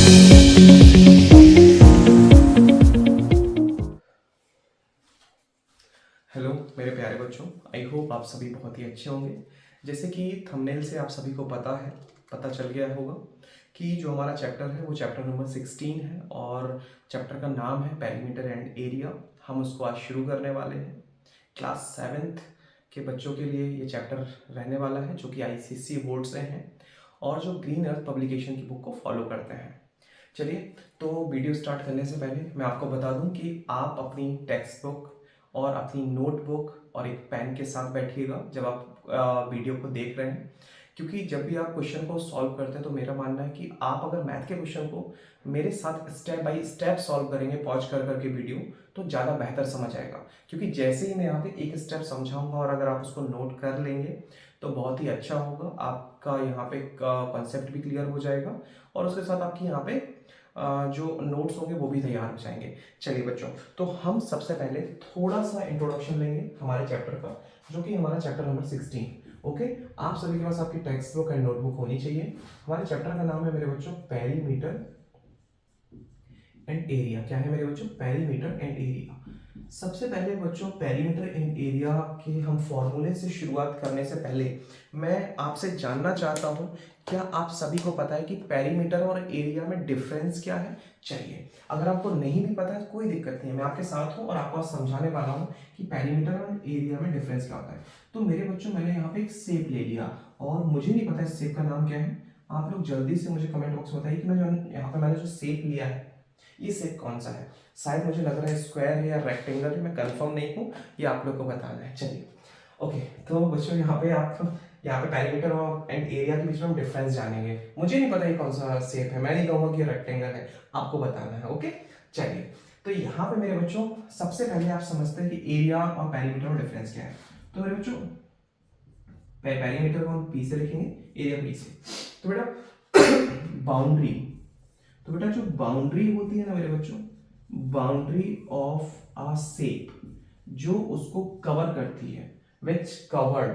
Hello मेरे प्यारे बच्चों, आई होप आप सभी बहुत ही अच्छे होंगे। जैसे कि थंबनेल से आप सभी को पता चल गया होगा कि जो हमारा चैप्टर है वो चैप्टर नंबर 16 है और चैप्टर का नाम है पेरीमीटर एंड एरिया। हम उसको आज शुरू करने वाले हैं। क्लास 7th के बच्चों के लिए ये चैप्टर रहने वाला है, जो कि आईसीएसई बोर्ड से हैं और जो ग्रीन अर्थ पब्लिकेशन की बुक को फॉलो करते हैं। चलिए, तो वीडियो स्टार्ट करने से पहले मैं आपको बता दूं कि आप अपनी टेक्स्ट बुक और अपनी नोटबुक और एक पेन के साथ बैठिएगा जब आप वीडियो को देख रहे हैं, क्योंकि जब भी आप क्वेश्चन को सॉल्व करते हैं तो मेरा मानना है कि आप अगर मैथ के क्वेश्चन को मेरे साथ स्टेप बाय स्टेप सॉल्व करेंगे पॉज कर करके वीडियो, तो ज़्यादा बेहतर समझ आएगा। क्योंकि जैसे ही मैं यहाँ पे एक स्टेप समझाऊंगा और अगर आप उसको नोट कर लेंगे तो बहुत ही अच्छा होगा। आपका यहाँ पे कॉन्सेप्ट भी क्लियर हो जाएगा और उसके साथ आपकी यहाँ पे जो नोट्स होंगे वो भी तैयार हो जाएंगे। चलिए बच्चों, तो हम सबसे पहले थोड़ा सा इंट्रोडक्शन लेंगे हमारे चैप्टर का, जो कि हमारा चैप्टर नंबर 16। ओके, आप सभी के पास आपकी टेक्स्ट बुक एंड नोटबुक होनी चाहिए। हमारे चैप्टर का नाम है मेरे बच्चों पेरीमीटर एंड एरिया। क्या है मेरे बच्चों? Perimeter and area. सबसे पहले बच्चों, पेरीमीटर एंड एरिया के हम फॉर्मूले से शुरुआत करने से पहले मैं आपसे जानना चाहता हूं, क्या आप सभी को पता है कि पेरीमीटर और एरिया में डिफरेंस क्या है? चलिए, अगर आपको नहीं भी पता है कोई दिक्कत नहीं है, मैं आपके साथ हूं और आपको समझाने वाला हूं कि पेरीमीटर और एरिया में डिफरेंस क्या होता है। तो मेरे बच्चों, मैंने यहाँ पे एक शेप ले लिया और मुझे नहीं पता इस शेप का नाम क्या है। आप लोग जल्दी से मुझे कमेंट बॉक्स में बताइए कि मैं जो यहाँ पे मैंने जो शेप लिया है, ये शेप कौन सा है? शायद मुझे लग रहा है स्क्वायर है या रेक्टेंगल है, मैं कंफर्म नहीं हूँ, ये आप लोग को बताना है। चलिए, ओके, तो बच्चों यहाँ पे पेरीमीटर और एंड एरिया के बीच में हम डिफरेंस जानेंगे। मुझे नहीं पता ये कौन सा शेप है, मैं नहीं कहूँगा कि रेक्टेंगल है, आपको बताना है। ओके, चलिए, तो यहाँ पे मेरे बच्चों सबसे पहले आप समझते हैं कि एरिया और पेरीमीटर में डिफरेंस क्या है। तो मेरे बच्चों, पेरीमीटर को हम पी से लिखेंगे, एरिया पी से। तो बेटा बाउंड्री, तो बेटा जो बाउंड्री होती है ना मेरे बच्चों, बाउंड्री ऑफ अ शेप, जो उसको कवर करती है, विच कवर्ड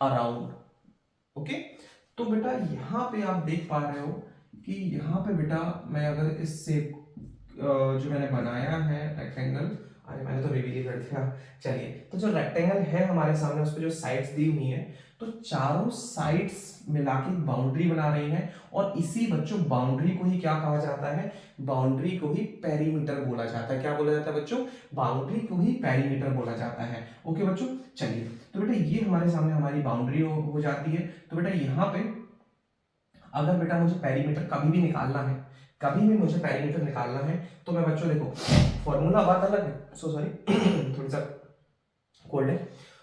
अराउंड। ओके, तो बेटा यहां पे आप देख पा रहे हो कि यहां पे बेटा मैं अगर इस शेप जो मैंने बनाया है रेक्टेंगल, अरे मैंने तो रिवील ही कर दिया। चलिए, तो जो रेक्टेंगल है हमारे सामने, उस पर जो साइड्स दी हुई है, तो चारों साइड्स मिला के बाउंड्री बना रही है और इसी बच्चों बाउंड्री को ही क्या कहा जाता है? बाउंड्री को ही पेरीमीटर बोला जाता है। क्या बोला जाता है बच्चों? बाउंड्री को ही पेरीमीटर बोला जाता है। ओके बच्चों, चलिए, तो बेटा ये हमारे सामने हमारी बाउंड्री हो जाती है। तो बेटा यहाँ पे अगर बेटा मुझे पेरीमीटर कभी भी निकालना है, कभी भी मुझे पेरीमीटर निकालना है, तो मैं बच्चों देखो, फॉर्मूला बात अलग है, सो सॉरी थोड़ी सा कोल्ड है।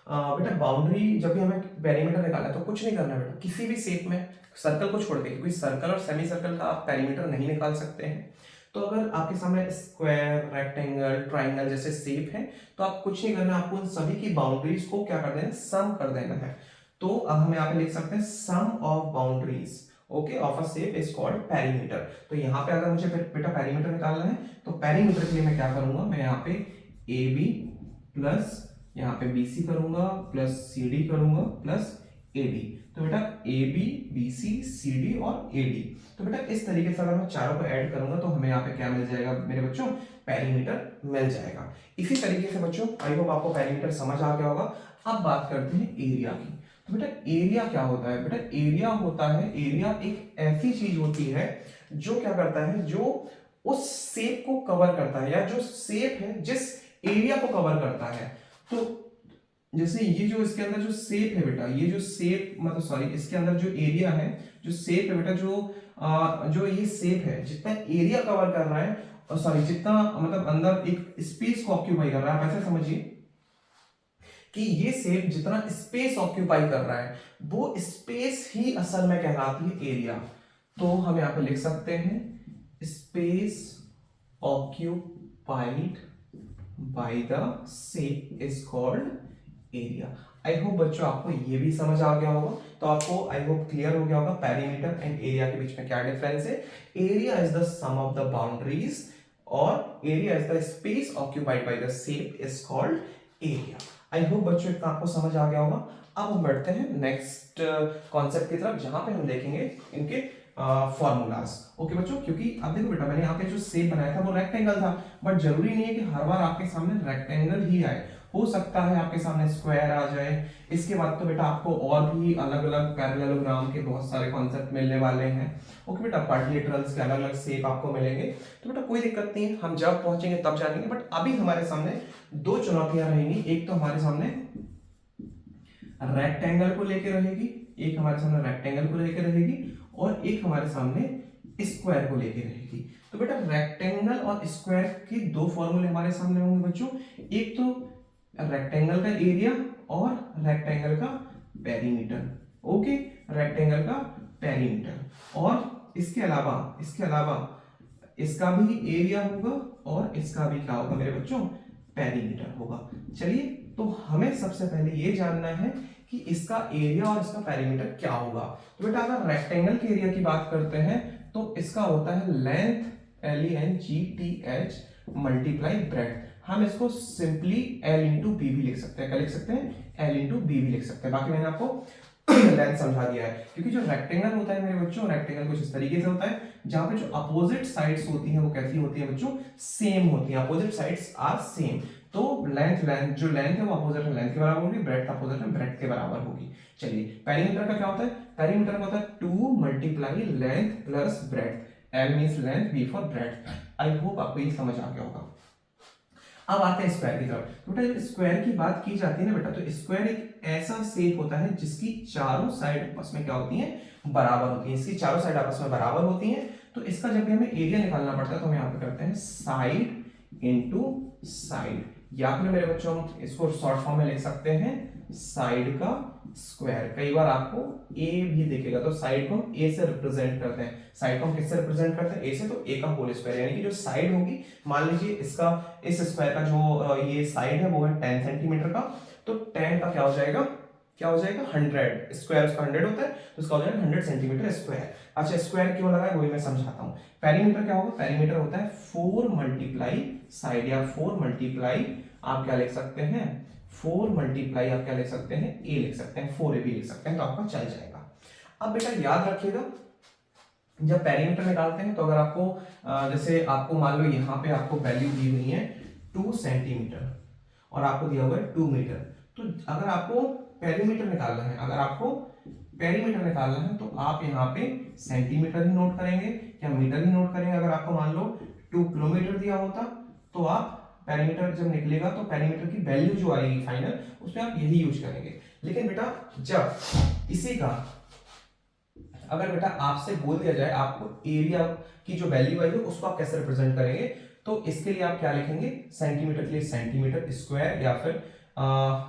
बेटा बाउंड्री जब भी हमें पेरीमीटर निकालना है तो कुछ नहीं करना है बेटा, किसी भी शेप में सर्कल को छोड़ के, क्योंकि सर्कल और सेमी सर्कल का आप पेरीमीटर नहीं निकाल सकते हैं। तो अगर आपके सामने स्क्वायर, रेक्टेंगल, ट्राइंगल जैसे शेप है, तो आप कुछ नहीं करना, आपको उन सभी की बाउंड्रीज को क्या कर देना है? सम कर देना है। तो अब हम यहाँ पे लिख सकते हैं sum of boundaries okay of a shape is called perimeter. तो यहाँ पे अगर मुझे बेटा पेरीमीटर निकालना है, तो पेरीमीटर के लिए मैं क्या करूंगा? मैं यहाँ पे ए बी प्लस यहाँ पे BC करूंगा प्लस CD करूंगा प्लस AD। तो बेटा AB, BC, CD और AD। तो बेटा इस तरीके से अगर मैं चारों को ऐड करूंगा तो हमें यहाँ पे क्या मिल जाएगा मेरे बच्चों? पेरीमीटर मिल जाएगा। इसी तरीके से बच्चों, आई होप आपको पेरीमीटर समझ आ गया होगा। अब बात करते हैं एरिया की। तो बेटा एरिया क्या होता है? बेटा एरिया होता है, एरिया एक ऐसी चीज होती है जो क्या करता है, जो उस शेप को कवर करता है, या जो शेप है जिस एरिया को कवर करता है। तो जैसे ये जो इसके अंदर जो शेप है बेटा, ये जो शेप मतलब सॉरी इसके अंदर जो एरिया है, जो शेप है बेटा, जो ये शेप है जितना एरिया कवर कर रहा है, और सॉरी जितना मतलब अंदर एक स्पेस को ऑक्यूपाई कर रहा है, आप ऐसे समझिए कि ये शेप जितना स्पेस ऑक्यूपाई कर रहा है, वो स्पेस ही असल में कहलाती है एरिया। तो हम यहां पे लिख सकते हैं space occupied by the shape is called area. I hope बच्चों आपको ये भी समझ आ गया होगा। तो आपको आई होप क्लियर हो गया होगा पेरीमीटर एंड एरिया के बीच में क्या डिफरेंस है। Area is the sum of the boundaries और area is the space occupied by the shape is called area. I hope बच्चों इतना आपको समझ आ गया होगा। अब हम बढ़ते हैं नेक्स्ट कॉन्सेप्ट की तरफ, जहां पे हम देखेंगे इनके फॉर्मूलाज। ओके बच्चों, क्योंकि अब देखो बेटा मैंने यहाँ पे जो शेप बनाया था वो रेक्टेंगल था, बट जरूरी नहीं है कि हर बार आपके सामने रेक्टेंगल ही आए, हो सकता है आपके सामने स्क्वायर आ जाए। इसके बाद तो बेटा आपको और भी अलग अलग पैरेललोग्राम के बहुत सारे कॉन्सेप्ट मिलने वाले हैं। ओके बेटा, क्वाड्रिलेटरल्स के अलग अलग शेप आपको मिलेंगे, तो बेटा कोई दिक्कत नहीं है, हम जब पहुंचेंगे तब जानेंगे। बट अभी हमारे सामने दो चुनौतियां रहेंगी, एक तो हमारे सामने रेक्टेंगल को लेकर रहेगी, एक हमारे सामने रेक्टेंगल को लेकर रहेगी, और एक हमारे सामने स्क्वायर को लेकर रहेगी। तो बेटा रेक्टेंगल और स्क्वायर के दो फॉर्मूले हमारे सामने होंगे बच्चों, एक तो रेक्टेंगल का एरिया और रेक्टेंगल का पेरीमीटर। ओके, रेक्टेंगल का पेरीमीटर, और इसके अलावा इसका भी एरिया होगा और इसका भी क्या होगा मेरे बच्चों, पेरीमीटर होगा। चलिए, तो हमें सबसे पहले ये जानना है कि इसका एरिया और इसका पेरीमीटर क्या होगा। तो बेटा अगर रेक्टेंगल के एरिया की बात करते हैं तो इसका होता है लेंथ, LENGTH मल्टीप्लाई ब्रेड्थ। हम इसको सिंपली L इंटू बी भी लिख सकते हैं। क्या लिख सकते हैं? L इंटू बी भी लिख सकते हैं। बाकी मैंने आपको लेंथ समझा दिया है, क्योंकि जो रेक्टेंगल होता है मेरे बच्चों, रेक्टेंगल कुछ इस तरीके से होता है जहां पे जो अपोजिट साइड्स होती हैं वो कैसी होती है बच्चों, सेम होती है। अपोजिट साइड्स आर सेम, तो जो लेंथ है वो अपोजिट लेंथ के बराबर होगी, ब्रेड्थ अपोजिट ब्रेड्थ के बराबर होगी। चलिए, पेरीमीटर का क्या होता है? पेरीमीटर का होता है 2 multiply length plus breadth. L means length, B for breadth. I hope आपको ये समझ आ गया होगा। अब आते हैं स्क्वायर की तरफ। तो बेटा जब स्क्वायर की बात की जाती है ना बेटा, तो स्क्वायर एक ऐसा शेप होता है जिसकी चारों साइड आपस में क्या होती हैं, बराबर होती हैं। इसकी चारों साइड आपस में बराबर होती हैं, तो इसका जब भी हमें एरिया निकालना पड़ता है तो हम यहाँ पे करते हैं साइड इंटू साइड, या फिर मेरे बच्चों हम इसको शॉर्ट फॉर्म में लिख सकते हैं साइड का स्क्वायर। कई बार आपको ए भी दिखेगा, तो साइड को हम ए से रिप्रेजेंट करते हैं। साइड को हम किससे रिप्रेजेंट करते हैं? ए से, तो ए का होल स्क्वायर, यानी कि जो साइड होगी, मान लीजिए इसका इस स्क्वायर का जो ये साइड है वो है 10 सेंटीमीटर का, तो 10 का क्या हो जाएगा, 100 स्क्वायर, उसका 100 होता है, तो इसका हो जाएगा 100 सेंटीमीटर स्क्वायर। अच्छा, स्क्वायर क्यों लगा है वही मैं समझाता हूँ। पेरीमीटर क्या होगा? पेरीमीटर होता है 4 मल्टीप्लाई साइड, या 4 मल्टीप्लाई आप क्या लिख सकते हैं, 4 मल्टीप्लाई आप क्या लिख सकते हैं, ए लिख सकते हैं, 4 ए भी लिख सकते हैं, तो आपका चल जाएगा। अब बेटा याद रखिएगा, जब पेरीमीटर निकालते हैं तो अगर आपको जैसे आपको मान लो यहाँ पे आपको वैल्यू दी हुई है 2 सेंटीमीटर और आपको दिया हुआ है 2 मीटर, तो अगर आपको पेरीमीटर निकालना है तो आप यहाँ पे सेंटीमीटर ही नोट करेंगे या मीटर ही नोट करेंगे। अगर आपको मान लो 2 किलोमीटर दिया होता तो आप पेरीमीटर जब निकलेगा तो पेरीमीटर की वैल्यू जो आएगी फाइनल, उसमें आप यही यूज करेंगे। लेकिन बेटा जब इसी का अगर बेटा आपसे बोल दिया जाए आपको एरिया की जो वैल्यू आई है उसको आप कैसे रिप्रेजेंट करेंगे, तो इसके लिए आप क्या लिखेंगे, सेंटीमीटर के लिए सेंटीमीटर स्क्वायर, या फिर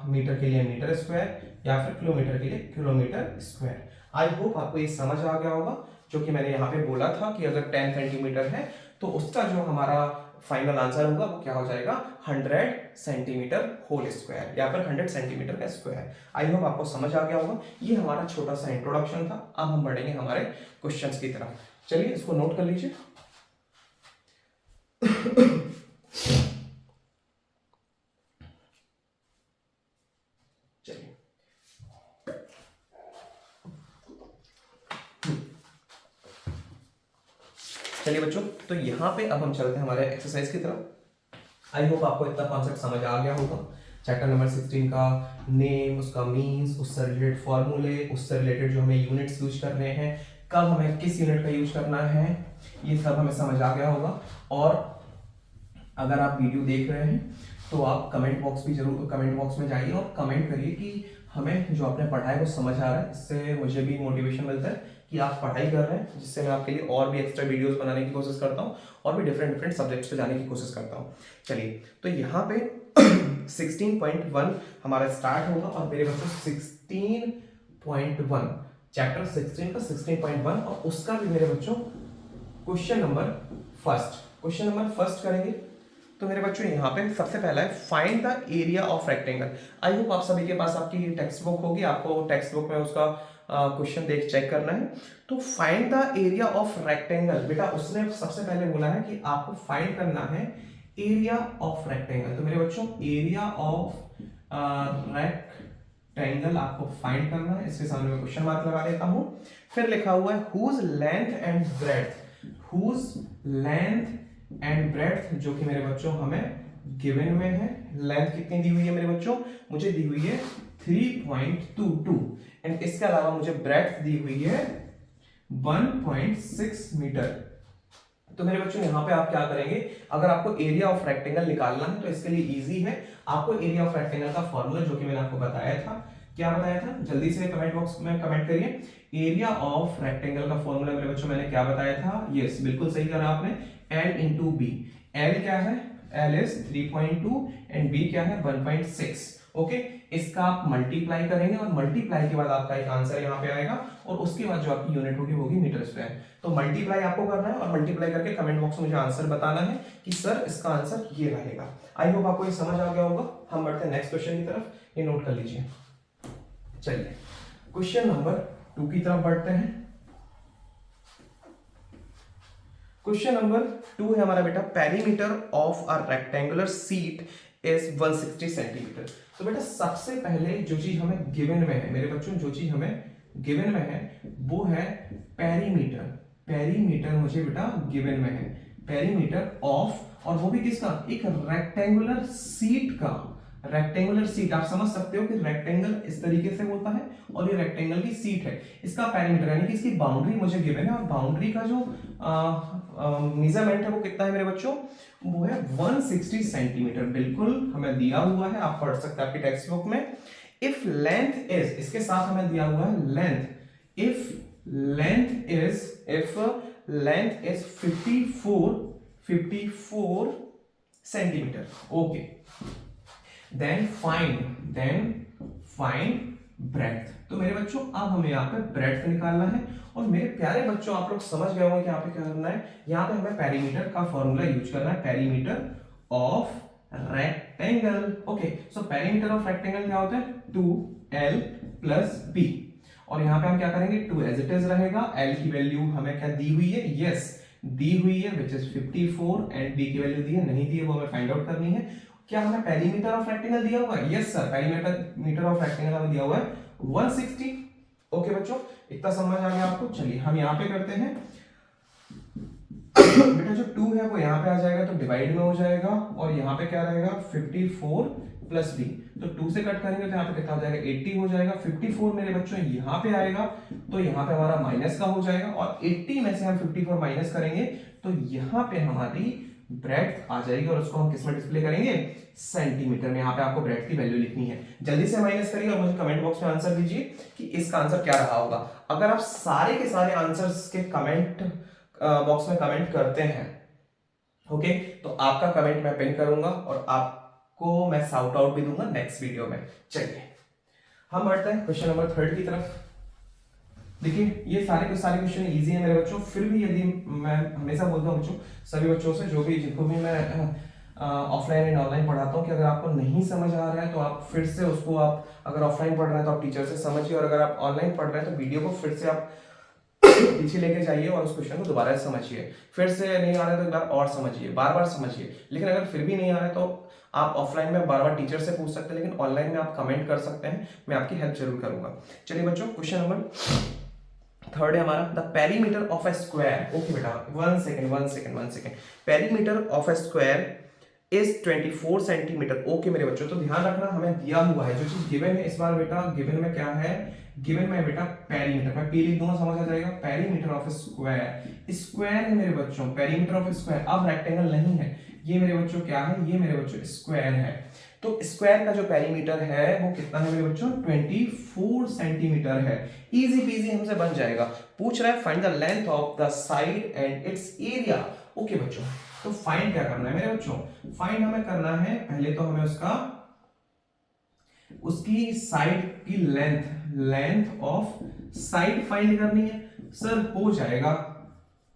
मीटर के लिए मीटर स्क्वायर, या फिर किलोमीटर के लिए किलोमीटर स्क्वायर। आई होप आपको ये समझ आ गया होगा, जो कि मैंने यहाँ पे बोला था कि अगर 10 सेंटीमीटर है तो उसका जो हमारा फाइनल आंसर होगा वो क्या हो जाएगा, 100 सेंटीमीटर होल स्क्वायर, या फिर 100 सेंटीमीटर का स्क्वायर। आई होप आपको समझ आ गया होगा। ये हमारा छोटा सा इंट्रोडक्शन था। अब हम बढ़ेंगे हमारे क्वेश्चंस की तरफ। चलिए इसको नोट कर लीजिए। चलिए चलिए बच्चों, तो यहाँ पे अब हम चलते हैं हमारे एक्सरसाइज की तरफ। आई होप आपको इतना कॉन्सेप्ट समझ आ गया होगा। चैप्टर नंबर 16 का नेम, उसका मीन्स, उससे रिलेटेड फॉर्मूले, उससे रिलेटेड जो हमें यूनिट्स यूज कर रहे हैं, कब हमें किस यूनिट का यूज करना है, ये सब हमें समझ आ गया होगा। और अगर आप वीडियो देख रहे हैं तो आप कमेंट बॉक्स में जाइए और कमेंट करिए कि हमें जो आपने पढ़ा है वो समझ आ रहा है। इससे मुझे भी मोटिवेशन मिलता है कि आप पढ़ाई कर रहे हैं, जिससे मैं आपके लिए और भी एक्स्ट्रा वीडियोस बनाने की कोशिश करता हूँ और भी डिफरेंट सब्जेक्ट्स पे जाने की कोशिश करता हूँ। चलिए, तो यहाँ पे 16.1 हमारा स्टार्ट होगा, और मेरे बच्चों 16.1 चैप्टर 16 का 16.1 और उसका भी मेरे बच्चों क्वेश्चन नंबर फर्स्ट करेंगे। तो मेरे बच्चों यहाँ पे सबसे पहला है find the area of rectangle. I hope आप सभी के पास आपकी टेक्स्ट बुक होगी, आपको टेक्स्ट बुक में उसका क्वेश्चन चेक करना है। तो find the area of rectangle, बेटा उसने सबसे पहले बोला है कि आपको फाइंड करना है एरिया ऑफ रेक्टेंगल। तो मेरे बच्चों एरिया ऑफ रेक्टेंगल आपको फाइंड करना है, इसके सामने मैं क्वेश्चन मार्क लगा देता हूं। फिर लिखा हुआ है whose length and breadth, whose length and breadth, जो कि मेरे बच्चों हमें गिवन में है। लेंथ कितनी दी हुई है मेरे बच्चों, मुझे दी हुई है 3.22 एंड इसके अलावा मुझे ब्रेड्थ दी हुई है 1.6 मीटर। तो मेरे बच्चों यहां पे आप क्या करेंगे, अगर आपको एरिया ऑफ रेक्टेंगल निकालना है तो इसके लिए इजी है, आपको एरिया ऑफ रेक्टेंगल का फॉर्मूला जो कि मैंने आपको बताया था, क्या बताया था, जल्दी से कमेंट बॉक्स में कमेंट करिए। एरिया ऑफ रेक्टेंगल का फॉर्मूला मेरे बच्चों मैंने क्या बताया था, यस बिल्कुल सही करा आपने, L इंटू बी। L क्या है, L इज 3.2 एंड B क्या है 1.6। ओके, इसका आप मल्टीप्लाई करेंगे और मल्टीप्लाई के बाद आपका एक आंसर यहाँ पे आएगा और उसके बाद जो आपकी यूनिट होगी वो होगी मीटर स्क्वायर। तो मल्टीप्लाई आपको करना है और मल्टीप्लाई करके कमेंट बॉक्स में मुझे आंसर बताना है कि सर इसका आंसर ये रहेगा। आई होप आपको ये समझ आ गया होगा। हम बढ़ते हैं नेक्स्ट क्वेश्चन की तरफ, ये नोट कर लीजिए। चलिए क्वेश्चन नंबर 2 की तरफ बढ़ते हैं। क्वेश्चन नंबर 2 है हमारा बेटा, perimeter of a rectangular seat is 160 centimetre. तो बेटा सबसे पहले जो चीज हमें गिवन में है मेरे बच्चों, जो चीज हमें गिवन में है वो है पेरीमीटर। पेरीमीटर मुझे बेटा गिवन में है, पेरीमीटर ऑफ, और वो भी किसका, एक रेक्टेंगुलर सीट का। रेक्टेंगुलर सीट आप समझ सकते हो कि रेक्टेंगल इस तरीके से होता है और ये रेक्टेंगल की सीट है, इसका पेरीमीटर यानी कि इसकी बाउंड्री मुझे गिवन है और बाउंड्री का जो मेजरमेंट है वो कितना है मेरे बच्चों, वो है 160 सेंटीमीटर। बिल्कुल हमें दिया हुआ है, आप पढ़ सकते हैं आपकी टेक्स्ट बुक में। इफ लेंथ इज, इसके साथ हमें दिया हुआ है length, if length is 54 centimetre. Okay, then find breadth. तो मेरे बच्चों अब हमें यहाँ पे ब्रेड्थ निकालना है और मेरे प्यारे बच्चों आप लोग समझ गए होंगे कि यहाँ पे क्या करना है, यहाँ पे हमें पेरीमीटर का फॉर्मूला यूज करना है, perimeter of rectangle. Okay, so perimeter of rectangle क्या होता है, 2L प्लस B, और यहाँ पे हम क्या करेंगे, 2 एज इट इज रहेगा। L की वैल्यू हमें क्या दी हुई है, यस दी हुई है विच इज 54 एंड B की वैल्यू दी है, नहीं दी है, वो हमें फाइंड आउट करनी है। क्या हमें पेरीमीटर ऑफ रेक्टेंगल दिया हुआ है, yes sir perimeter of rectangle हमें दिया हुआ है 160। ओके बच्चों, इतना समझ आ गया आपको। चलिए हम यहाँ पे करते हैं बेटा, जो 2 है वो यहाँ पे आ जाएगा तो डिवाइड में हो जाएगा और यहाँ पे क्या रहेगा 54 प्लस B, तो 2 से कट करेंगे तो यहाँ पे कितना हो जाएगा 80 हो जाएगा। 54 मेरे बच्चों यहाँ पे आएगा तो यहाँ पे हमारा माइनस का हो जाएगा और 80 में से हम 54 माइनस करेंगे तो यहाँ पे हमारी ब्रेड्थ आ जाएगी और उसको हम किस में डिस्प्ले करेंगे, सेंटीमीटर में। यहाँ पे आपको ब्रेड्थ की वैल्यू लिखनी है, जल्दी से माइनस करिए और मुझे कमेंट बॉक्स में आंसर दीजिए कि इसका आंसर क्या रहा होगा। अगर आप सारे के सारे आंसर्स के कमेंट बॉक्स में कमेंट करते हैं ओके, तो आपका कमेंट मैं पिन करूंगा और आपको मैं साउट आउट भी दूंगा नेक्स्ट वीडियो में। चलिए हम बढ़ते हैं क्वेश्चन नंबर 3 की तरफ। देखिए ये सारे क्वेश्चन इजी है मेरे बच्चों, फिर भी यदि मैं हमेशा बोलता हूँ बच्चों, सभी बच्चों से जो भी जिनको भी मैं ऑफलाइन एंड ऑनलाइन पढ़ाता हूँ कि अगर आपको नहीं समझ आ रहा है तो आप फिर से उसको, आप अगर ऑफलाइन पढ़ रहे हैं तो आप टीचर से समझिए और अगर आप ऑनलाइन पढ़ रहे हैं तो वीडियो को फिर से आप पीछे लेके जाइए और उस क्वेश्चन को दोबारा समझिए। फिर से नहीं आ रहा है तो एक बार और समझिए, बार बार समझिए। लेकिन अगर फिर भी नहीं आ रहा है तो आप ऑफलाइन में बार बार टीचर से पूछ सकते हैं, लेकिन ऑनलाइन में आप कमेंट कर सकते हैं, मैं आपकी हेल्प जरूर करूंगा। चलिए बच्चों क्वेश्चन नंबर 3 है हमारा, the perimeter of a square. Okay बेटा one second, perimeter of a square is 24 centimetre. Okay मेरे बच्चों, तो ध्यान रखना हमें दिया हुआ है जो चीज गिवन है, इस बार बेटा गिवन में क्या है, गिवन में बेटा पेरीमीटर, मैं पी लिख दूंगा समझ आ जाएगा। पेरीमीटर ऑफ स्क्वायर, स्क्वायर है मेरे बच्चों, पेरीमीटर ऑफ स्क्वायर, अब रेक्टेंगल नहीं है ये मेरे बच्चों, क्या है ये मेरे बच्चों स्क्वायर है। तो स्क्वायर का जो पेरीमीटर है वो कितना है मेरे बच्चों, 24 सेंटीमीटर है। इजी पीजी हमसे बन जाएगा। पूछ रहा है find the length of the side and it's area. Okay बच्चों, तो फाइंड क्या करना है मेरे बच्चों, फाइंड हमें करना है पहले तो हमें उसकी साइड की लेंथ ऑफ साइड फाइंड करनी है। सर हो जाएगा,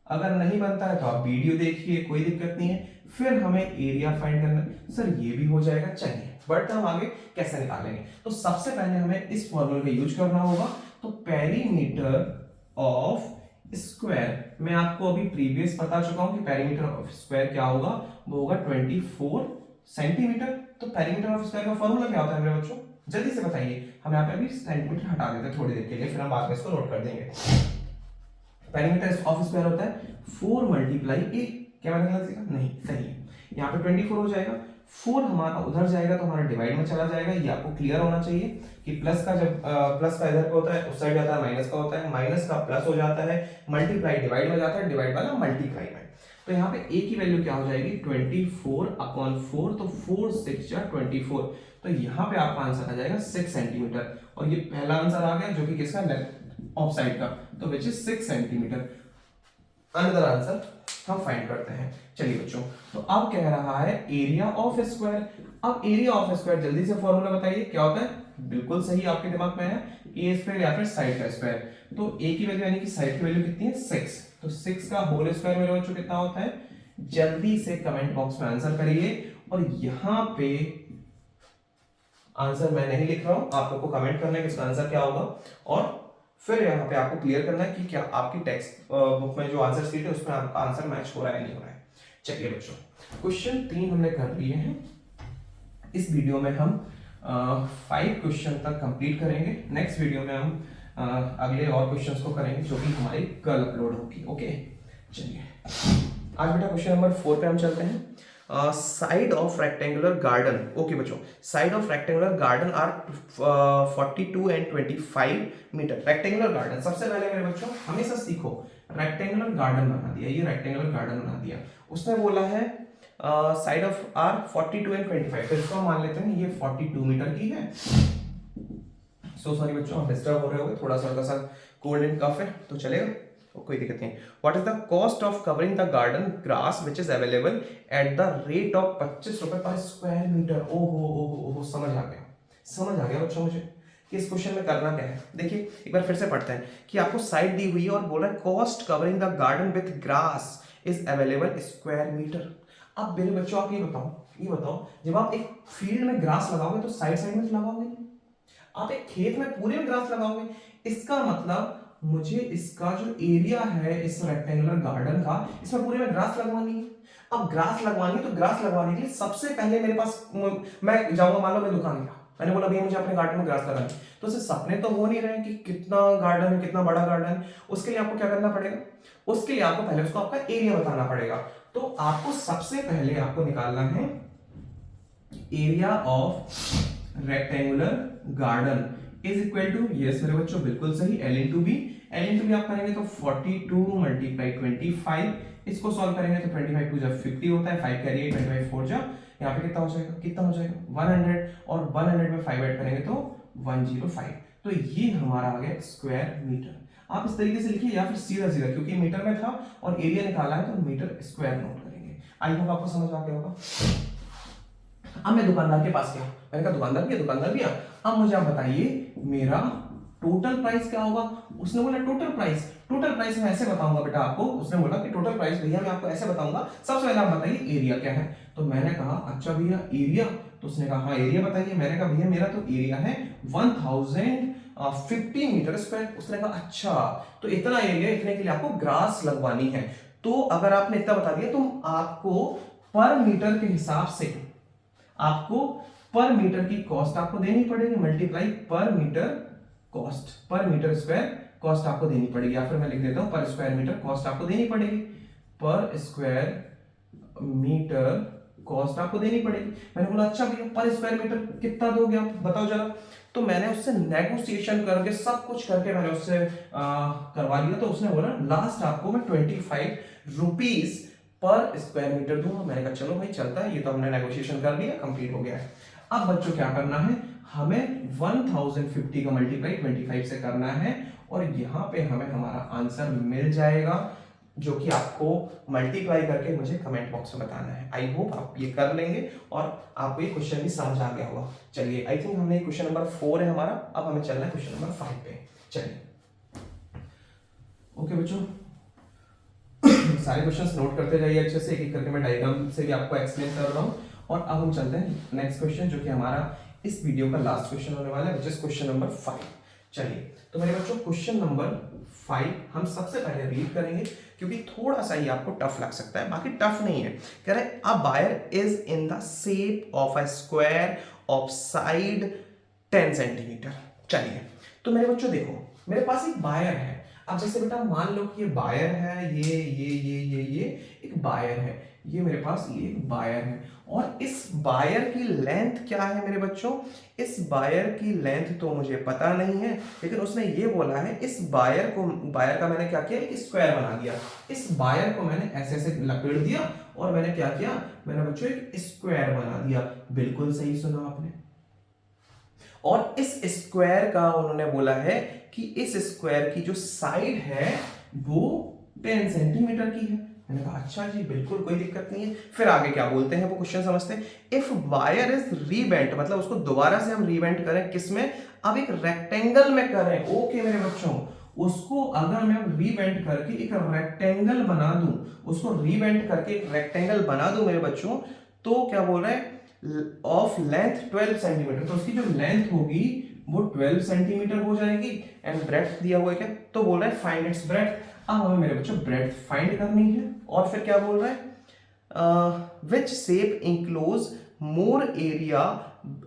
अगर नहीं बनता है तो आप वीडियो देखिए, कोई दिक्कत नहीं है। फिर हमें एरिया फाइंड करना है, सर ये भी हो जाएगा। चलिए बट हम आगे कैसे निकालेंगे, तो सबसे पहले हमें इस फॉर्मूले का यूज करना होगा। तो पेरीमीटर ऑफ स्क्वायर, मैं आपको अभी प्रीवियस बता चुका हूं कि पेरीमीटर ऑफ स्क्वायर क्या होगा, वो होगा 24 सेंटीमीटर। तो पेरीमीटर ऑफ स्क्वायर का फॉर्मूला क्या होता है मेरे बच्चों, जल्दी से बताइए। हम यहाँ पे अभी सेंटीमीटर हटा देते हैं थोड़ी देर के लिए, फिर हम बाद में इसको नोट कर देंगे। पेरीमीटर ऑफ स्क्वायर होता है 4 मल्टीप्लाई 8, क्या मैंने गलत लिखा? नहीं, सही है। यहाँ पे 24 हो जाएगा, 4 हमारा उधर जाएगा तो हमारा डिवाइड में चला जाएगा। ये आपको क्लियर होना चाहिए कि प्लस का जब प्लस का इधर पे होता है उस साइड जाता है, माइनस का होता है, माइनस का प्लस हो जाता है, मल्टीप्लाई डिवाइड में जाता है, डिवाइड वाला मल्टीप्लाई में। तो यहाँ पे a की वैल्यू क्या हो जाएगी 24/4, तो 4 6 जा 24, तो यहाँ पे आपका आंसर आ जाएगा 6 सेंटीमीटर। और ये पहला आंसर आ गया जो कि किसका, लेफ्ट ऑफ साइड का, तो which is 6 centimetre. Another answer हम फाइंड करते हैं। चलिए बच्चों, तो अब कह रहा है एरिया ऑफ स्क्वायर। अब एरिया ऑफ स्क्वायर जल्दी से फॉर्मूला बताइए क्या होता है? बिल्कुल सही आपके दिमाग में है, ए स्क्वायर या फिर साइड का स्क्वायर। तो ए की वैल्यू यानी कि साइड की वैल्यू कितनी है 6, तो 6 का होल स्क्वायर मेरे बच्चों कितना होता है? जल्दी से कमेंट बॉक्स में आंसर करिए। और यहां पे आंसर मैं नहीं लिख रहा हूं, आप लोग को कमेंट करना है कि इसका आंसर क्या होगा, और फिर यहाँ पे आपको क्लियर करना है कि क्या आपकी टेक्स्ट बुक में जो आंसर शीट है उसमें आपका आंसर मैच हो रहा है नहीं हो रहा है। चलिए बच्चों, क्वेश्चन 3 हमने कर लिए हैं। इस वीडियो में हम 5 क्वेश्चन तक कंप्लीट करेंगे। नेक्स्ट वीडियो में हम अगले और क्वेश्चंस को करेंगे जो कि हमारी कल अपलोड होगी। ओके, चलिए आज बेटा क्वेश्चन नंबर 4 पे हम चलते हैं। Side of rectangular garden. Okay बच्चों, side of rectangular garden are 42 and 25 metre. Rectangular garden, सबसे पहले मेरे बच्चों हमेशा सीखो, रेक्टेंगुलर गार्डन बना दिया, ये रेक्टेंगुलर गार्डन बना दिया, उसने बोला है साइड ऑफ आर 42 एंड 25, तो इसको मान लेते हैं ये 42 मीटर की है। सो सॉरी बच्चों, आप डिस्टर्ब हो रहे होगे, थोड़ा सा कोल्ड एंड कफ है तो चलेगा, कोई दिक्कत नहीं। What is the cost of covering the garden grass which is available at the rate of 25 रुपए पर स्क्वायर मीटर। ओहो, समझ आ गया बच्चों मुझे कि इस क्वेश्चन में करना क्या है। देखिए एक बार फिर से पढ़ते हैं कि आपको साइड दी हुई है और बोल रहा है cost covering the garden with grass is available square metre. अब मेरे बच्चों आप ये बताओ जब आप एक फील्ड में ग्रास लगाओगे तो साइड में लगाओगे, आप एक खेत में पूरे में ग्रास लगाओगे, इसका मतलब मुझे इसका जो एरिया है इस रेक्टेंगुलर गार्डन का, इसमें पूरे में ग्रास लगवानी है। अब ग्रास लगवानी है तो ग्रास लगवाने के लिए सबसे पहले मेरे पास, मैं जाऊंगा मान लो मैं दुकान गया, मैंने बोला भैया मुझे अपने गार्डन में ग्रास लगानी, तो उसे सपने तो हो नहीं रहे कि कितना गार्डन है, कितना बड़ा गार्डन है। उसके लिए आपको क्या करना पड़ेगा? उसके लिए आपको पहले उसको आपका एरिया बताना पड़ेगा। तो आपको सबसे पहले आपको निकालना है area of rectangular garden is equal to, yes मेरे बच्चों बिल्कुल सही, L into B. L into B आप करेंगे तो 42 मल्टीप्लाई 25, इसको सॉल्व करेंगे तो 25 टू जब 50 होता है, 5 कैरी 25 4 जा, यहाँ पे कितना हो जाएगा 100, और 100 में 5 ऐड करेंगे तो 105, तो ये हमारा आ गया स्क्वायर मीटर। आप इस तरीके से लिखिए या फिर सीधा सीधा, क्योंकि मीटर में था और एरिया निकाला है तो मीटर स्क्वायर नोट करेंगे। आई होप आपको समझ आ गया होगा। अब मैं दुकानदार के पास गया, मैंने कहा दुकानदार भैया अब मुझे आप बताइए मेरा टोटल प्राइस क्या होगा। उसने बोला टोटल प्राइस मैं ऐसे बताऊंगा बेटा आपको। उसने बोला कि टोटल प्राइस भैया मैं आपको ऐसे बताऊंगा, सबसे पहले आप बताइए एरिया क्या है। तो मैंने कहा अच्छा भैया एरिया, तो उसने कहा हाँ एरिया बताइए। मैंने कहा भैया मेरा तो एरिया है 1050 मीटर स्क्वायर। उसने कहा अच्छा तो इतना एरिया, इतने के लिए आपको ग्रास लगवानी है। तो अगर आपने इतना बता दिया तो आपको पर मीटर के हिसाब से आपको पर मीटर की कॉस्ट आपको देनी पड़ेगी, मल्टीप्लाई पर मीटर कॉस्ट, पर मीटर स्क्वायर कॉस्ट आपको देनी पड़ेगी, या फिर मैं लिख देता हूं पर स्क्वायर मीटर कॉस्ट आपको देनी पड़ेगी, पर स्क्वायर मीटर कॉस्ट आपको देनी पड़ेगी। मैंने बोला अच्छा भैया पर स्क्वायर मीटर कितना दोगे आप बताओ जरा। तो मैंने उससे नेगोशिएशन करके सब कुछ करके मैंने उससे करवा लिया। तो उसने बोला लास्ट आपको मैं 25 रुपीज पर स्क्वायर मीटर दूंगा। मैंने कहा चलो भाई चलता है, ये तो हमने नेगोशिएशन कर लिया, कंप्लीट हो गया है। अब बच्चों क्या करना है, हमें 1050 का मल्टीप्लाई 25 से करना है, और यहां पे हमें हमारा आंसर मिल जाएगा, जो कि आपको मल्टीप्लाई करके मुझे कमेंट बॉक्स में बताना है। आई होप आप ये कर लेंगे और आपको ये क्वेश्चन भी समझ आ गया होगा। चलिए आई थिंक हमने क्वेश्चन नंबर 4 है हमारा, अब हमें चलना है क्वेश्चन नंबर 5 पे। चलिए ओके बच्चों, सारे क्वेश्चंस नोट करते जाइए अच्छे से, एक एक करके मैं डायग्राम से भी आपको एक्सप्लेन कर रहा हूं। और अब हम चलते हैं नेक्स्ट क्वेश्चन, जो कि हमारा इस वीडियो का लास्ट क्वेश्चन होने वाला है, विच इज क्वेश्चन नंबर 5। चलिए तो मेरे बच्चों क्वेश्चन नंबर 5 हम सबसे पहले रीड करेंगे, क्योंकि थोड़ा सा ही आपको टफ लग सकता है, बाकी टफ नहीं है। कह रहे हैं a wire is in the shape of a square of side 10 centimetre. चलिए, तो मेरे बच्चों देखो, मेरे पास एक वायर है। अब जैसे बेटा मान लो कि ये वायर है, ये एक वायर है, ये मेरे पास ये एक वायर है, और इस वायर की लेंथ क्या है मेरे बच्चों? इस वायर की लेंथ तो मुझे पता नहीं है, लेकिन उसने ये बोला है इस वायर को, वायर का मैंने क्या किया, एक स्क्वायर बना दिया। इस वायर को मैंने ऐसे ऐसे लपेट दिया और मैंने क्या किया, मैंने बच्चों एक स्क्वायर बना दिया। बिल्कुल सही सुना आपने। और इस स्क्वायर का उन्होंने बोला है कि इस स्क्वायर की जो साइड है वो 10 सेंटीमीटर की है। मैंने कहा अच्छा जी, बिल्कुल कोई दिक्कत नहीं है। फिर आगे क्या बोलते हैं वो क्वेश्चन समझते हैं। इफ वायर इज रीबेंट, मतलब उसको दोबारा से हम रीबेंट करें, किसमें? अब एक रेक्टेंगल में करें। ओके मेरे बच्चों, उसको अगर मैं रीबेंट करके एक रेक्टेंगल बना दूं, उसको रीबेंट करके एक रेक्टेंगल बना दूं मेरे बच्चों, तो क्या बोल रहे हैं, ऑफ लेंथ 12 सेंटीमीटर, तो उसकी जो लेंथ होगी वो 12 सेंटीमीटर हो जाएगी। एंड ब्रेड्थ दिया हुआ है क्या, तो बोल रहा है फाइंड इट्स ब्रेड्थ। अब हमें मेरे बच्चों ब्रेड्थ फाइंड करनी है। और फिर क्या बोल रहा है, which shape enclose more area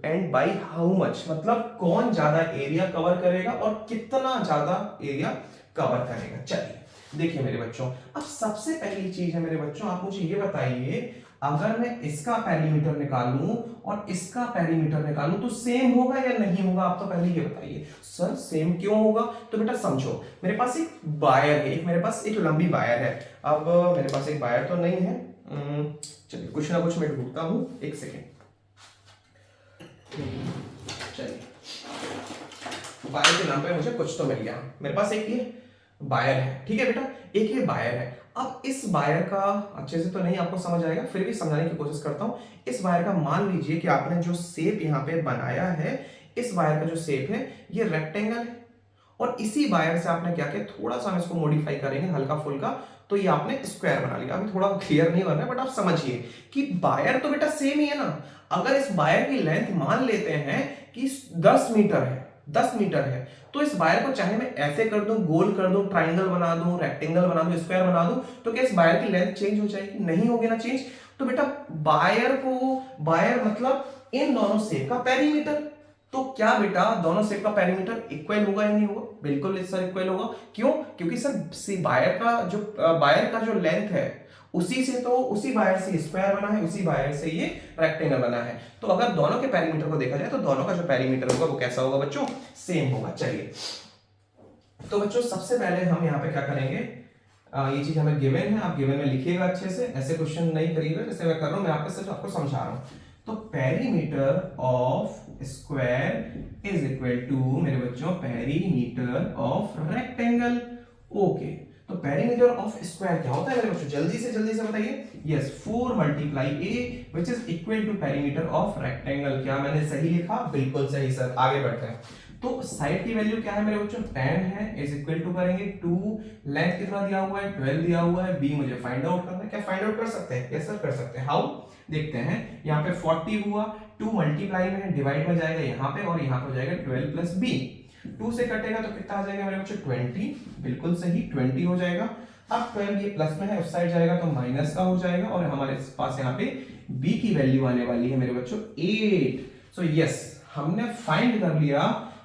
and by how much, मतलब कौन ज्यादा एरिया कवर करेगा और कितना ज्यादा एरिया कवर करेगा। चलिए देखिए मेरे बच्चों, अब सबसे पहली चीज है मेरे बच्चों, आप मुझे ये बताइए, अगर मैं इसका पेरीमीटर निकालूं और इसका पेरीमीटर निकालूं तो सेम होगा या नहीं होगा? आप तो पहले ये बताइए। सर सेम क्यों होगा? तो बेटा समझो, मेरे पास एक वायर है, एक मेरे पास एक लंबी वायर है। अब मेरे पास एक वायर तो नहीं है, चलिए कुछ ना कुछ मैं ढूंढता हूं, एक सेकेंड। चलिए, वायर के नाम पे मुझे कुछ तो मिल गया। मेरे पास एक ये वायर है, ठीक है बेटा, एक ये वायर है। अब इस वायर का अच्छे से तो नहीं आपको समझ आएगा, फिर भी समझाने की कोशिश करता हूं। इस वायर का मान लीजिए कि आपने जो शेप यहाँ पे बनाया है, इस वायर का जो शेप है ये रेक्टेंगल है, और इसी वायर से आपने क्या किया, थोड़ा सा हम इसको मॉडिफाई करेंगे हल्का फुल्का, तो ये आपने स्क्वायर बना लिया। अभी थोड़ा क्लियर नहीं बन रहा है, बट आप समझिए कि वायर तो बेटा सेम ही है ना। अगर इस वायर की लेंथ मान लेते हैं कि 10 मीटर है, 10 मीटर है, तो इस वायर को चाहे मैं ऐसे कर दूं, गोल कर दूं, ट्राइंगल बना दूं, रेक्टेंगल बना दूं, स्क्वायर बना दूं, तो क्या इस वायर की लेंथ चेंज हो जाएगी? नहीं होगी ना चेंज। तो बेटा वायर मतलब इन दोनों शेप का पेरीमीटर। तो क्या बेटा दोनों शेप का पेरीमीटर इक्वल होगा या नहीं होगा? बिल्कुल सर इक्वल होगा। क्यों? क्योंकि सर वायर का जो लेंथ है उसी से, तो उसी वायर से स्क्वायर बना है, उसी वायर से ये रेक्टेंगल बना है। तो अगर दोनों के पेरीमीटर को देखा जाए तो दोनों का जो पेरीमीटर होगा वो कैसा होगा बच्चों? सेम होगा। चलिए, तो बच्चों सबसे पहले हम यहाँ पे क्या करेंगे, ये चीज हमें गिवन है, आप गिवन में लिखिएगा अच्छे से, ऐसे क्वेश्चन नहीं करिएगा जैसे मैं कर रहा हूँ, मैं आपको सिर्फ आपको समझा रहा हूँ। तो perimeter of square is equal to मेरे बच्चों पेरीमीटर ऑफ रेक्टेंगल। ओके, तो पेरीमीटर ऑफ स्क्वायर क्या होता है मेरे बच्चों? जल्दी से बताइए। Yes, 4 multiply a which is equal to perimeter of rectangle. क्या मैंने सही लिखा? बिल्कुल सही सर। आगे बढ़ते हैं। तो साइड की वैल्यू क्या है मेरे बच्चों? 10 है, इज इक्वल टू करेंगे 2, लेंथ कितना दिया हुआ है? 12 दिया हुआ है, बी मुझे फाइंड आउट करना है। क्या फाइंड आउट कर सकते हैं? यस सर कर सकते हैं। हाउ? देखते हैं। यहाँ पे 40 हुआ, 2 मल्टीप्लाई में है, डिवाइड में जाएगा यहाँ पे, और यहाँ पे हो जाएगा 12 प्लस बी। 2 से कटेगा तो कितना आ जाएगा मेरे बच्चों? 20। बिल्कुल सही, 20 हो जाएगा। अब 12 ये प्लस में है, उस साइड जाएगा तो माइनस का हो जाएगा, और हमारे पास यहाँ पे b की वैल्यू आने वाली है मेरे बच्चों 8। सो यस, हमने फाइंड कर लिया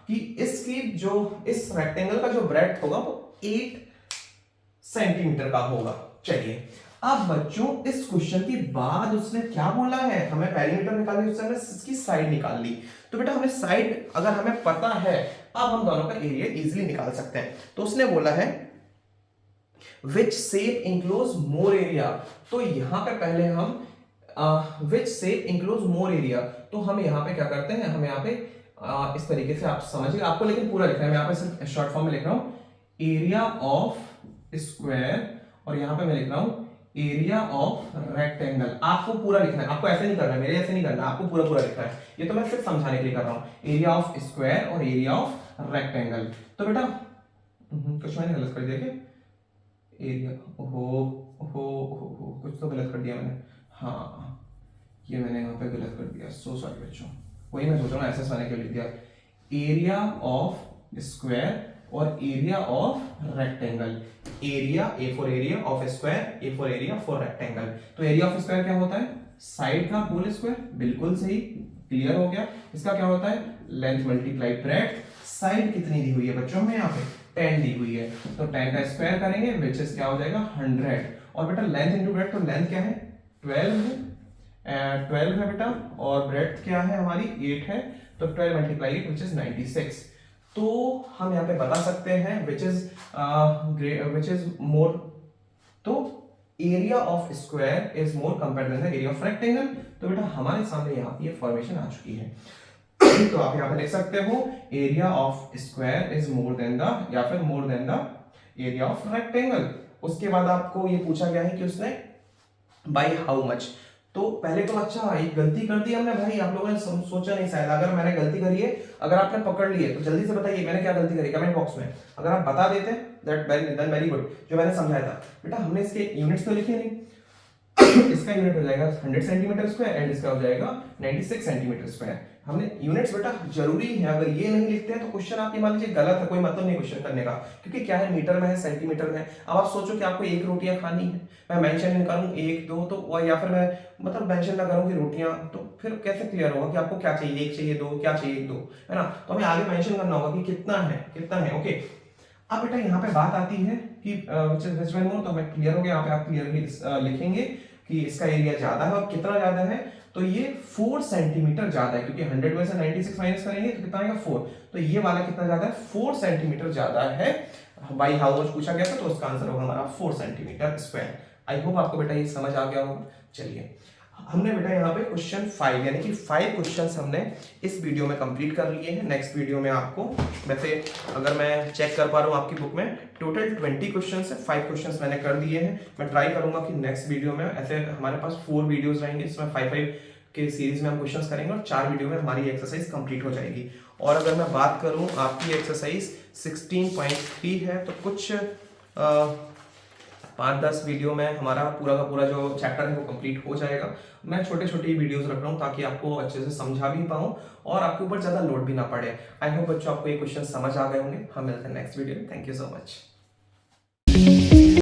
कि इसकी जो इस रेक्टेंगल का जो ब्रेड्थ होगा वो 8 सेंटीमीटर का होगा। चलिए, अब बच्चों इस क्वेश्चन के बाद उसने क्या बोला है, हमें पेरीमीटर निकालनी, उसने हमें इसकी साइड निकाल ली। तो बेटा हमें साइड अगर हमें पता है, अब हम दोनों का एरिया इजीली निकाल सकते हैं। तो उसने बोला है which shape enclose more area. तो यहां पे पहले हम which shape enclose more area, तो हम यहाँ पे क्या करते हैं, हम यहाँ पे इस तरीके से आप समझिए, आपको लेकिन पूरा लिखना है, मैं यहाँ पे सिर्फ शॉर्ट फॉर्म में लिख रहा हूं एरिया ऑफ स्क्वायर, और यहाँ पे मैं लिख रहा हूं एरिया ऑफ रेक्टेंगल। आपको पूरा लिखना है, आपको ऐसे नहीं करना है, मेरे ऐसे नहीं करना, आपको पूरा पूरा लिखना है। ये तो मैं सिर्फ समझाने के लिए कर रहा हूं, एरिया ऑफ स्क्वायर और एरिया ऑफ रेक्टेंगल। तो बेटा कुछ मैंने गलत कर दिया क्या? एरिया, हो कुछ तो गलत कर दिया मैंने, हाँ ये मैंने यहाँ पे गलत कर दिया, सो सॉरी बच्चों। वही मैं सोच रहा हूँ ऐसे मैंने क्यों लिख दिया, एरिया ऑफ स्क्वायर और area of rectangle. Area, A for area, of square, A for area, for rectangle. तो एरिया ऑफ स्क्वायर क्या होता है? साइड का होल स्क्वायर। बिल्कुल सही, क्लियर हो गया। इसका क्या होता है? Length multiply breadth. साइड कितनी दी हुई है बच्चों में यहाँ पे 10 दी हुई है, तो 10 का स्क्वायर करेंगे विच इज क्या हो जाएगा 100। और बेटा लेंथ इंटू ब्रेड्थ, तो लेंथ क्या है 12 है, 12 है बेटा, और ब्रेड्थ क्या है हमारी 8 है, तो 12 मल्टीप्लाई 8 विच इज 96। तो हम यहाँ पे बता सकते हैं विच इज मोर, तो area of square is more compared than the area of rectangle. तो बेटा हमारे सामने यहाँ पे ये फॉर्मेशन आ चुकी है। तो आप यहाँ पे लिख सकते हो area of square is more than the, या फिर more than the area of rectangle. उसके बाद आपको ये पूछा गया है कि उसने बाय हाउ मच। तो पहले तो अच्छा एक गलती कर दी हमने भाई, आप लोगों ने सोचा नहीं शायद। अगर मैंने गलती करी है, अगर आपने पकड़ ली है तो जल्दी से बताइए मैंने क्या गलती करी कमेंट बॉक्स में। अगर आप बता देते दैट वेरी गुड, जो मैंने समझाया था। बेटा हमने इसके यूनिट्स तो लिखे नहीं, इसका यूनिट हो जाएगा 100 सेंटीमीटर स्क्वायर एंड इसका हो जाएगा 96 सेंटीमीटर स्क्वायर। हमने यूनिट्स बेटा जरूरी है, अगर ये नहीं लिखते हैं तो क्वेश्चन आप ये मान लीजिए गलत है, कोई मतलब नहीं क्वेश्चन करने का, क्योंकि क्या है मीटर में है सेंटीमीटर में है। अब आप सोचो कि आपको एक रोटियां खानी है, मैं मेंशन नहीं करूँ एक दो तो, या फिर मैं मतलब मेंशन ना करूँ कि रोटियां, तो फिर कैसे क्लियर होगा कि आपको क्या चाहिए, एक चाहिए दो, क्या चाहिए एक दो, है ना। तो हमें आगे मेंशन करना होगा कि कितना है ओके। अब बेटा यहाँ पे बात आती है कि विच वन मोर, तो हमें क्लियर हो गया, यहाँ पे आप क्लियरली लिखेंगे कि इसका एरिया ज्यादा है, और कितना ज्यादा है, तो ये 4 सेंटीमीटर ज्यादा है, क्योंकि 100 में से 96 माइनस करेंगे तो कितना आएगा 4, तो ये वाला कितना ज्यादा है 4 सेंटीमीटर ज्यादा है। बाई हाउ मच पूछा गया था, तो उसका आंसर होगा हमारा 4 सेंटीमीटर स्क्वायर। आई होप आपको बेटा ये समझ आ गया होगा। चलिए हमने बेटा यहाँ पे क्वेश्चन 5 यानी कि 5 क्वेश्चंस हमने इस वीडियो में कंप्लीट कर लिए हैं। नेक्स्ट वीडियो में आपको, वैसे अगर मैं चेक कर पा रहा हूँ आपकी बुक में टोटल 20 क्वेश्चंस है, 5 क्वेश्चंस मैंने कर दिए हैं। मैं ट्राई करूंगा कि नेक्स्ट वीडियो में, ऐसे हमारे पास 4 वीडियोस रहेंगे, इसमें 5 के सीरीज में हम क्वेश्चंस करेंगे, और 4 वीडियो में हमारी एक्सरसाइज कंप्लीट हो जाएगी। और अगर मैं बात करूँ आपकी एक्सरसाइज 16.3 है, तो कुछ 5-10 वीडियो में हमारा पूरा का पूरा जो चैप्टर है वो कंप्लीट हो जाएगा। मैं छोटे छोटे वीडियोस रख रहा हूँ ताकि आपको अच्छे से समझा भी पाऊँ और आपके ऊपर ज़्यादा लोड भी ना पड़े। आई होप बच्चों आपको ये क्वेश्चन समझ आ गए होंगे। हम मिलते हैं नेक्स्ट वीडियो में। Thank you so much.